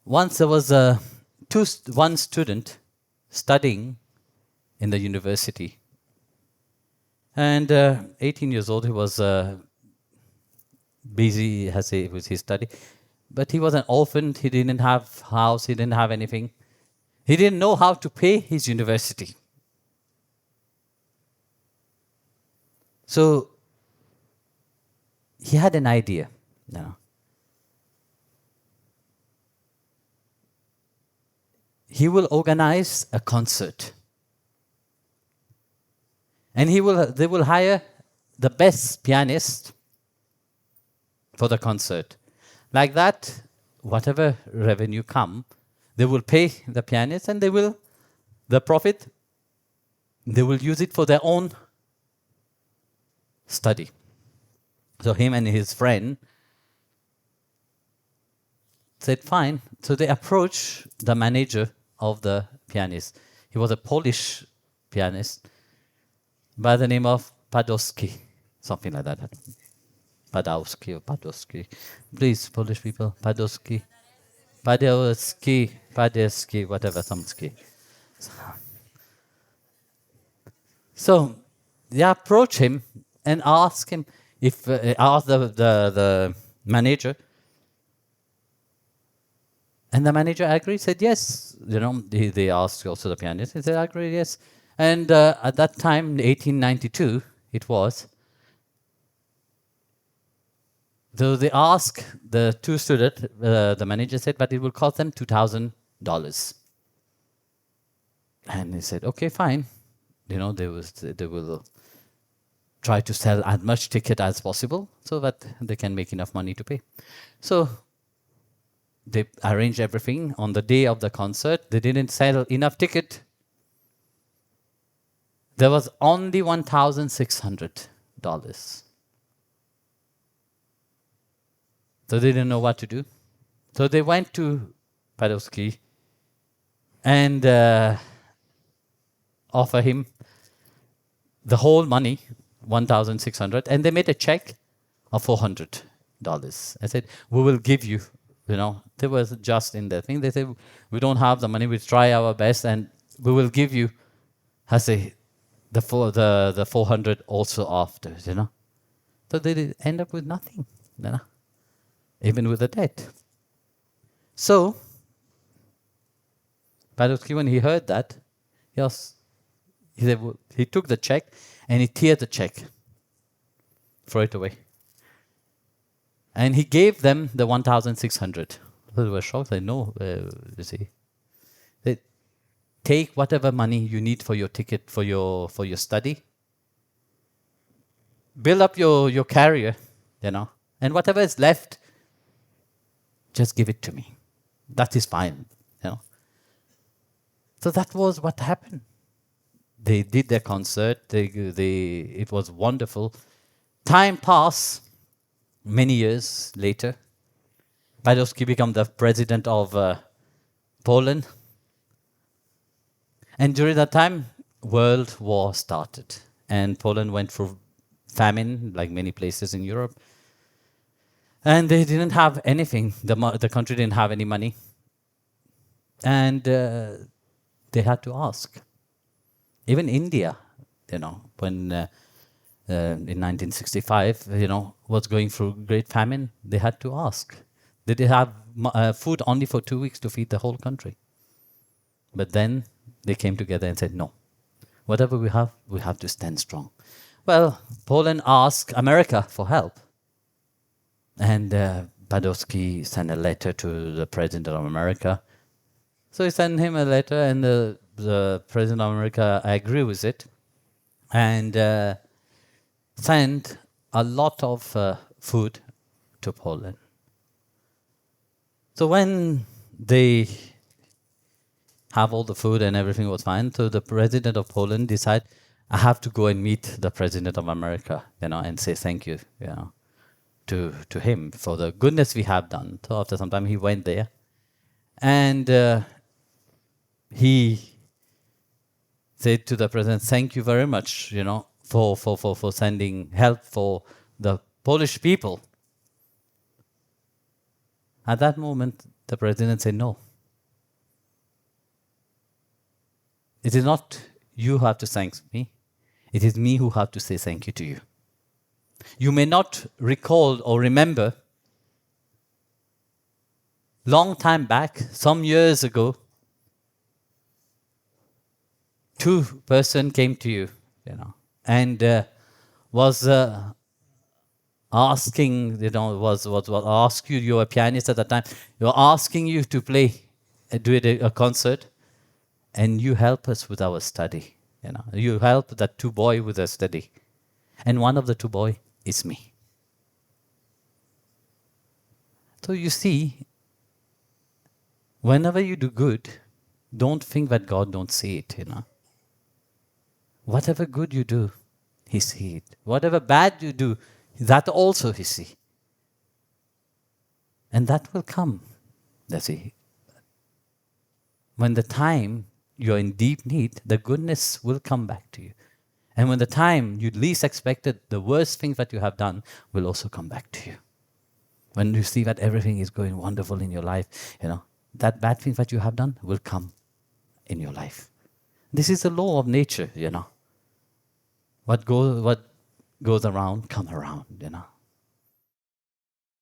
Once there was one student studying in the university, and 18 years old, he was busy with his study, but he was an orphan. He didn't have house, he didn't have anything. He didn't know how to pay his university. So he had an idea. He will organize a concert. And they will hire the best pianist for the concert. Like that, whatever revenue come, they will pay the pianist, and the profit, they will use it for their own study. So him and his friend said, fine. So they approached the manager of the pianist. He was a Polish pianist by the name of Padowski, something like that. Padowski or Padowski. Please, Polish people, Padowski. Padowski, whatever, Samski. So they approach him and ask him if ask the manager, and the manager agreed. Said yes. They asked also the pianist. He said, I agree, yes. And at that time, 1892, it was. So they asked the two students. The manager said, but it will cost them $2,000. And he said, okay, fine. They will try to sell as much ticket as possible so that they can make enough money to pay. So they arranged everything. On the day of the concert, they didn't sell enough ticket. There was only $1,600. So they didn't know what to do. So they went to Padowski and offer him the whole money, $1,600, and they made a check of $400. I said, we will give you, they were just in the thing. They said, we don't have the money, we'll try our best, and we will give you, I say, the 400 also after, So they did end up with nothing, even with the debt. So, Padowski, when he heard that, he took the check and he teared the check, threw it away. And he gave them the 1,600. They were shocked. They know, you see. They take whatever money you need for your ticket, for your study. Build up your career, and whatever is left, just give it to me. That is fine, So that was what happened. They did their concert. It was wonderful. Time passed. Many years later, Padowski became the president of Poland. And during that time, World War started. And Poland went through famine, like many places in Europe. And they didn't have anything. The country didn't have any money. And they had to ask. Even India, when in 1965, was going through great famine, they had to ask. Did they have food only for 2 weeks to feed the whole country? But then they came together and said, no, whatever we have to stand strong. Well, Poland asked America for help. And Padowski sent a letter to the President of America. So he sent him a letter, and the President of America agreed with it. And sent a lot of food to Poland. So when they have all the food and everything was fine, so the president of Poland decided, I have to go and meet the president of America, and say thank you, to him for the goodness we have done. So after some time, he went there, and he said to the president, thank you very much, for sending help for the Polish people. At that moment, The president said, no. It is not you who have to thank me. It is me who have to say thank you to you. You may not recall or remember, long time back, some years ago, two person came to you, and was asking, was ask you. You were a pianist at the time. You were asking you to play, do a concert, and you help us with our study. You help that two boy with their study, and one of the two boy is me. So you see, whenever you do good, don't think that God don't see it. Whatever good you do, He see it. Whatever bad you do, that also He see. And that will come. That's it. When the time you're in deep need, the goodness will come back to you. And when the time you least expected, the worst thing that you have done will also come back to you. When you see that everything is going wonderful in your life, that bad thing that you have done will come in your life. This is the law of nature, What goes around, come around,